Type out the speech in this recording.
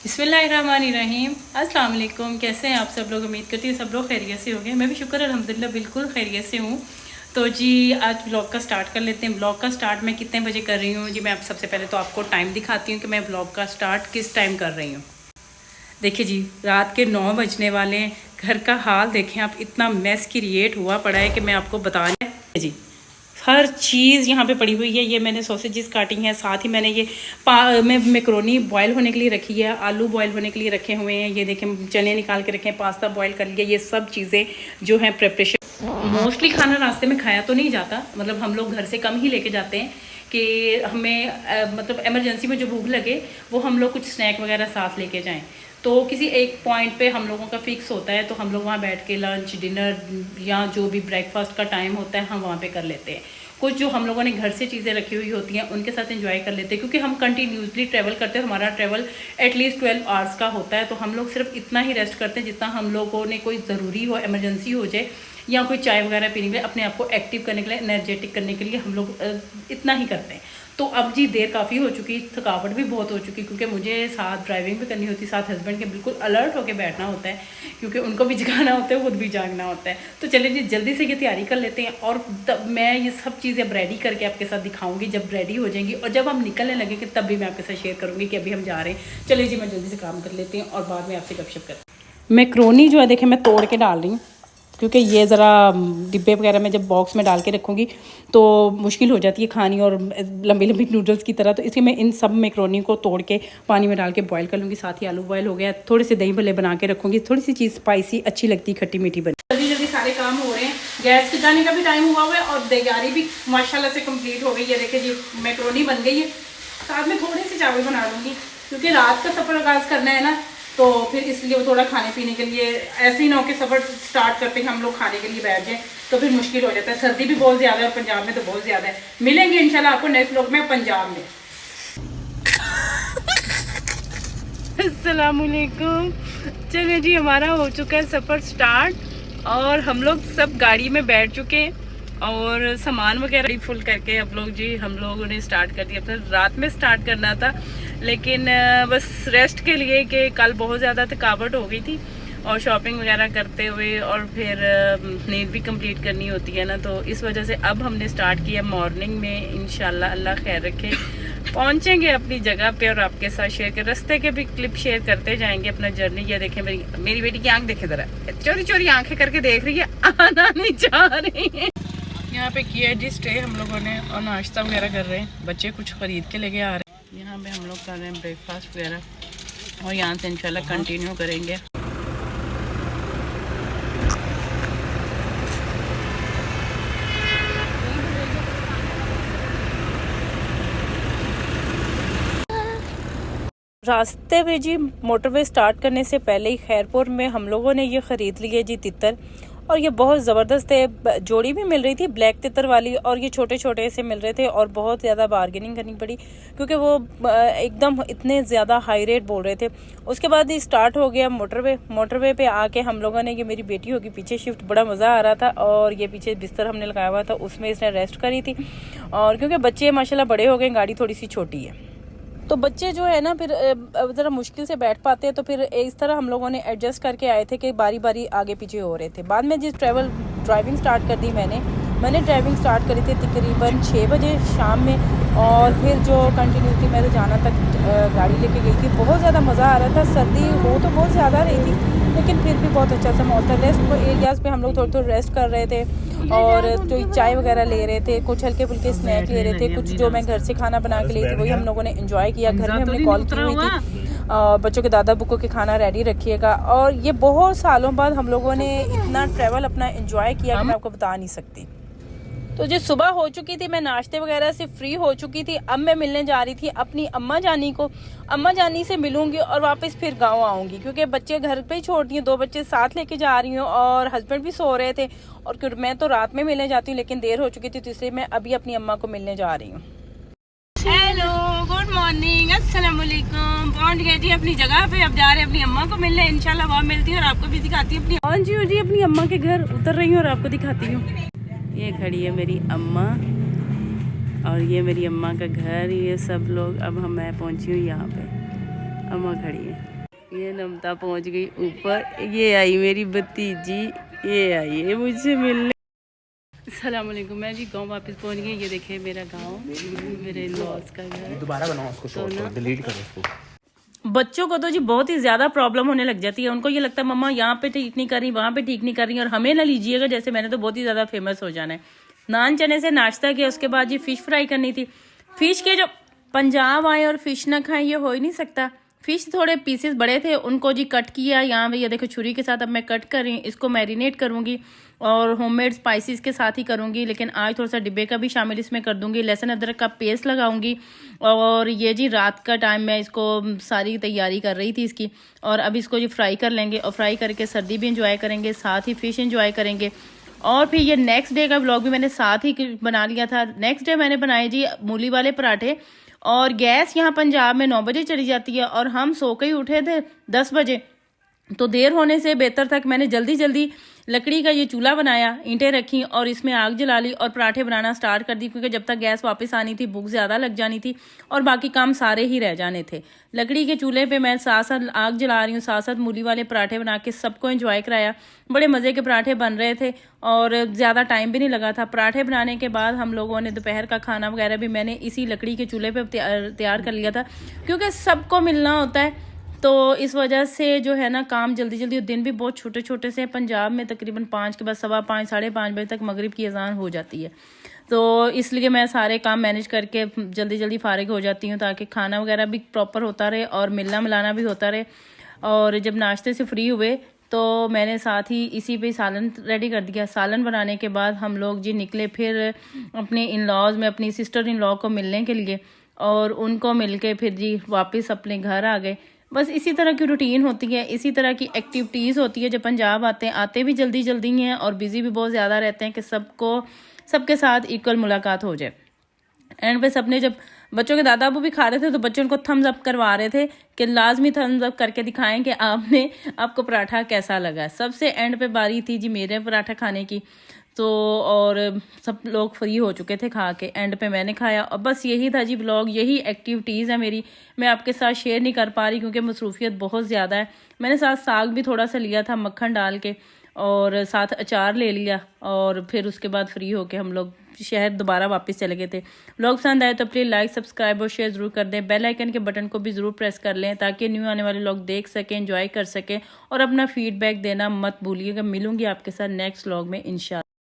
बिस्मिल्लाहिर्रहमानिर्रहीम। अस्सलाम वालेकुम। कैसे हैं आप सब लोग? उम्मीद करती हूँ सब लोग खैरियत से होंगे। मैं भी शुक्र अल्हम्दुलिल्लाह बिल्कुल खैरियत से हूँ। तो जी आज ब्लॉग का स्टार्ट कर लेते हैं। ब्लॉग का स्टार्ट मैं कितने बजे कर रही हूँ जी? मैं सबसे पहले तो आपको टाइम दिखाती हूँ कि मैं ब्लॉग का स्टार्ट किस टाइम कर रही हूँ। देखिए जी, रात के 9 बजने वाले हैं। घर का हाल देखें आप, इतना मैस क्रिएट हुआ पड़ा है कि मैं आपको बता रही जी। हर चीज़ यहाँ पे पड़ी हुई है। ये मैंने सॉसेजेस काटी हैं, साथ ही मैंने ये मैं मैक्रोनी बॉयल होने के लिए रखी है, आलू बॉयल होने के लिए रखे हुए हैं। ये देखें चने निकाल के रखे हैं, पास्ता बॉयल कर लिया। ये सब चीज़ें जो हैं प्रिपरेशन। मोस्टली खाना रास्ते में खाया तो नहीं जाता, मतलब हम लोग घर से कम ही लेके जाते हैं कि हमें मतलब इमरजेंसी में जो भूख लगे वो हम लोग कुछ स्नैक वगैरह साथ लेके जाएं। तो किसी एक पॉइंट पे हम लोगों का फिक्स होता है, तो हम लोग वहाँ बैठ के लंच डिनर या जो भी ब्रेकफास्ट का टाइम होता है हम वहाँ पे कर लेते हैं। कुछ जो हम लोगों ने घर से चीज़ें रखी हुई होती हैं उनके साथ एंजॉय कर लेते हैं, क्योंकि हम कंटिन्यूसली ट्रैवल करते हैं। हमारा ट्रैवल एटलीस्ट 12 आवर्स का होता है, तो हम लोग सिर्फ इतना ही रेस्ट करते हैं जितना हम लोगों ने कोई ज़रूरी हो, इमरजेंसी हो जाए या कोई चाय वगैरह पीने के लिए, अपने आप को एक्टिव करने के लिए, एनर्जेटिक करने के लिए हम लोग इतना ही करते हैं। तो अब जी देर काफ़ी हो चुकी, थकावट भी बहुत हो चुकी, क्योंकि मुझे साथ ड्राइविंग भी करनी होती, साथ हस्बैंड के बिल्कुल अलर्ट होकर बैठना होता है, क्योंकि उनको भी जगाना होता है, खुद भी जागना होता है। तो चलिए जी जल्दी से ये तैयारी कर लेते हैं, और तब मैं ये सब चीज़ें अब रेडी करके आपके साथ दिखाऊंगी जब रेडी हो जाएंगी, और जब हम निकलने लगेंगे तब भी मैं आपके साथ शेयर करूँगी कि अभी हम जा रहे हैं। चलिए जी मैं जल्दी से काम कर लेती हूँ और बाद में आपसे गपशप करती हूँ। मैक्रोनी जो है देखें मैं तोड़ के डाल रही हूँ, क्योंकि ये ज़रा डिब्बे वगैरह में जब बॉक्स में डाल के रखूँगी तो मुश्किल हो जाती है खानी, और लंबी लंबी नूडल्स की तरह। तो इसलिए मैं इन सब मैक्रोनी को तोड़ के पानी में डाल के बॉयल कर लूँगी। साथ ही आलू बॉयल हो गया, थोड़े से दही भल्ले बना के रखूँगी। थोड़ी सी चीज़ स्पाइसी अच्छी लगती, खट्टी मीठी बनी। जल्दी जल्दी सारे काम हो रहे हैं, गैस के जाने का भी टाइम हुआ हुआ है और तैयारी भी माशाल्लाह से कम्प्लीट हो गई है। देखिए जी मैक्रोनी बन गई है, साथ में थोड़े से चावल बना लूँगी, क्योंकि रात का सफ़र आगाज़ करना है ना, तो फिर इसलिए वो थोड़ा खाने पीने के लिए, ऐसे ही ना हो कि सफ़र स्टार्ट करते हैं हम लोग खाने के लिए बैठ जाएं तो फिर मुश्किल हो जाता है। सर्दी भी बहुत ज़्यादा है और पंजाब में तो बहुत ज़्यादा है। मिलेंगे इंशाल्लाह आपको नेक्स्ट व्लॉग में पंजाब में। अस्सलाम वालेकुम। चलिए जी हमारा हो चुका है सफ़र स्टार्ट, और हम लोग सब गाड़ी में बैठ चुके हैं और सामान वगैरह फुल करके अब लोग जी हम लोगों ने स्टार्ट कर दिया। फिर रात में स्टार्ट करना था, लेकिन बस रेस्ट के लिए कि कल बहुत ज़्यादा थकावट हो गई थी और शॉपिंग वगैरह करते हुए, और फिर नींद भी कंप्लीट करनी होती है ना, तो इस वजह से अब हमने स्टार्ट किया मॉर्निंग में। इंशाल्लाह अल्लाह खैर रखे पहुंचेंगे अपनी जगह पे और आपके साथ शेयर कर, रास्ते के भी क्लिप शेयर करते जाएंगे अपना जर्नी। ये देखें मेरी बेटी की आंख देखे ज़रा, चोरी चोरी आंखें करके देख रही है, आना नहीं चाह रही है। यहाँ पे किया जी स्टे हम लोगों ने, और नाश्ता वगैरह कर रहे हैं, बच्चे कुछ ख़रीद के लेके आ रहे हैं। यहाँ पे हम लोग कर रहे हैं ब्रेकफास्ट वगैरह, और यहाँ से इंशाल्लाह कंटिन्यू करेंगे। रास्ते में जी मोटरवे स्टार्ट करने से पहले ही खैरपुर में हम लोगों ने ये ख़रीद लिए जी तितर, और ये बहुत ज़बरदस्त है। जोड़ी भी मिल रही थी ब्लैक तितर वाली, और ये छोटे छोटे से मिल रहे थे, और बहुत ज़्यादा बार्गेनिंग करनी पड़ी क्योंकि वो एकदम इतने ज़्यादा हाई रेट बोल रहे थे। उसके बाद ये स्टार्ट हो गया मोटरवे पे आके हम लोगों ने, ये मेरी बेटी होगी पीछे शिफ्ट, बड़ा मज़ा आ रहा था, और ये पीछे बिस्तर हमने लगाया हुआ था उसमें इसने रेस्ट करी थी। और क्योंकि बच्चे माशाल्लाह बड़े हो गए, गाड़ी थोड़ी सी छोटी है, तो बच्चे जो है ना फिर ज़रा मुश्किल से बैठ पाते हैं, तो फिर इस तरह हम लोगों ने एडजस्ट करके आए थे कि बारी बारी आगे पीछे हो रहे थे। बाद में जिस ड्राइविंग स्टार्ट कर दी मैंने ड्राइविंग स्टार्ट करी थी तकरीबन 6 बजे शाम में, और फिर जो कंटिन्यूटी मैं तो जाना तक गाड़ी लेके गई थी। बहुत ज़्यादा मज़ा आ रहा था, सर्दी हो तो बहुत ज़्यादा रही थी लेकिन फिर भी बहुत अच्छा सा मौसम था। रेस्ट एरियाज़ पे हम लोग थोड़ी रेस्ट कर रहे थे, और जो चाय वगैरह ले रहे थे, कुछ हल्के फुल्के स्नैक ले रहे थे, कुछ जो मैं घर से खाना बना के ली थी वही हम लोगों ने एंजॉय किया। घर में हमने कॉल की हुई थी बच्चों के दादा बुक्को के खाना रेडी रखिएगा, और ये बहुत सालों बाद हम लोगों ने इतना ट्रैवल अपना एंजॉय किया कि मैं आपको बता नहीं सकती। तो जो सुबह हो चुकी थी, मैं नाश्ते वगैरह से फ्री हो चुकी थी। अब मैं मिलने जा रही थी अपनी अम्मा जानी को, अम्मा जानी से मिलूंगी और वापस फिर गांव आऊंगी, क्योंकि बच्चे घर पे ही छोड़ दिए, 2 बच्चे साथ लेके जा रही हूँ, और हस्बैंड भी सो रहे थे, और मैं तो रात में मिलने जाती हूँ लेकिन देर हो चुकी थी, तो इसलिए मैं अभी अपनी अम्मा को मिलने जा रही हूँ। हेलो गुड मॉर्निंग, अस्सलाम वालेकुम। पहुंच गए जी अपनी जगह पे, अब जा रहे हैं अपनी अम्मा को मिलने, इंशाल्लाह वहाँ मिलती हूँ और आपको भी दिखाती हूँ अपनी। जी अपनी अम्मा के घर उतर रही हूँ और आपको दिखाती हूँ। ये खड़ी है मेरी अम्मा, और ये मेरी अम्मा का घर, ये सब लोग। अब मैं पहुंची हूँ यहाँ पे, अम्मा खड़ी है। ये नमता पहुंच गई ऊपर, ये आई मेरी भतीजी, ये आई है मुझसे मिलने। अस्सलामुअलैकुम, मैं जी गांव वापस पहुंच गई। ये देखिए मेरा गांव, मेरे लॉस का घर। दोबारा बनाओ उसको, शॉर्ट डिलीट करो उसको। बच्चों को तो जी बहुत ही ज़्यादा प्रॉब्लम होने लग जाती है। उनको ये लगता है मम्मा यहाँ पे ठीक नहीं कर रही, वहाँ पे ठीक नहीं कर रही। और हमें ना लीजिएगा, जैसे मैंने तो बहुत ही ज़्यादा फेमस हो जाना है। नान चने से नाश्ता किया, उसके बाद जी फ़िश फ्राई करनी थी। फ़िश के जो पंजाब आए और फ़िश ना खाएं, ये हो ही नहीं सकता। फ़िश थोड़े पीसेस बड़े थे, उनको जी कट किया यहाँ पे। ये देखो छुरी के साथ अब मैं कट कर रही हूँ। इसको मैरिनेट करूँगी और होममेड स्पाइसेस के साथ ही करूँगी, लेकिन आज थोड़ा सा डिब्बे का भी शामिल इसमें कर दूँगी। लहसुन अदरक का पेस्ट लगाऊँगी। और ये जी रात का टाइम मैं इसको सारी तैयारी कर रही थी इसकी, और अब इसको जी फ्राई कर लेंगे। और फ्राई करके सर्दी भी इंजॉय करेंगे, साथ ही फ़िश इंजॉय करेंगे। और फिर ये नेक्स्ट डे का व्लॉग भी मैंने साथ ही बना लिया था। नेक्स्ट डे मैंने बनाए जी मूली वाले पराठे। और गैस यहाँ पंजाब में 9 बजे चली जाती है और हम सो के ही उठे थे 10 बजे। तो देर होने से बेहतर था कि मैंने जल्दी जल्दी लकड़ी का ये चूल्हा बनाया, ईंटें रखी और इसमें आग जला ली और पराठे बनाना स्टार्ट कर दी, क्योंकि जब तक गैस वापस आनी थी भूख ज़्यादा लग जानी थी और बाकी काम सारे ही रह जाने थे। लकड़ी के चूल्हे पे मैं साथ साथ आग जला रही हूँ, साथ साथ मूली वाले पराठे बना के सबको एंजॉय कराया। बड़े मज़े के पराठे बन रहे थे और ज़्यादा टाइम भी नहीं लगा था। पराठे बनाने के बाद हम लोगों ने दोपहर का खाना वगैरह भी मैंने इसी लकड़ी के चूल्हे पर तैयार कर लिया था, क्योंकि सबको मिलना होता है। तो इस वजह से जो है ना काम जल्दी जल्दी, दिन भी बहुत छोटे छोटे से। पंजाब में तकरीबन 5 के बाद 5:15 5:30 बजे तक मगरिब की अजान हो जाती है। तो इसलिए मैं सारे काम मैनेज करके जल्दी जल्दी फारिग हो जाती हूँ, ताकि खाना वगैरह भी प्रॉपर होता रहे और मिलना मिलाना भी होता रहे। और जब नाश्ते से फ्री हुए तो मैंने साथ ही इसी पे सालन रेडी कर दिया। सालन बनाने के बाद हम लोग जी निकले फिर अपने इन लॉज में, अपनी सिस्टर इन लॉ को मिलने के लिए, और उनको मिल के फिर जी वापस अपने घर आ गए। बस इसी तरह की रूटीन होती है, इसी तरह की एक्टिविटीज़ होती है। जब पंजाब आते भी जल्दी जल्दी हैं और बिज़ी भी बहुत ज़्यादा रहते हैं कि सबके साथ इक्वल मुलाकात हो जाए। एंड पे सबने, जब बच्चों के दादा अबू भी खा रहे थे तो बच्चों को थम्स अप करवा रहे थे कि लाजमी थम्स अप करके दिखाएं कि आपको पराठा कैसा लगा। सबसे एंड पे बारी थी जी मेरे पराठा खाने की। तो और सब लोग फ्री हो चुके थे खा के, एंड पे मैंने खाया। और बस यही था जी व्लॉग, यही एक्टिविटीज़ है मेरी। मैं आपके साथ शेयर नहीं कर पा रही क्योंकि मसरूफियत बहुत ज़्यादा है। मैंने साथ साग भी थोड़ा सा लिया था मक्खन डाल के, और साथ अचार ले लिया, और फिर उसके बाद फ्री होके हम लोग शहर दोबारा वापस चले गए थे। व्लॉग पसंद आए तो प्लीज़ लाइक सब्सक्राइब और शेयर ज़रूर कर दें। बेल आइकन के बटन को भी ज़रूर प्रेस कर लें ताकि न्यू आने वाले लोग देख सकें, एंजॉय कर सकें। और अपना फीडबैक देना मत भूलिएगा। मिलूंगी आपके साथ नेक्स्ट व्लॉग में इंशाल्लाह।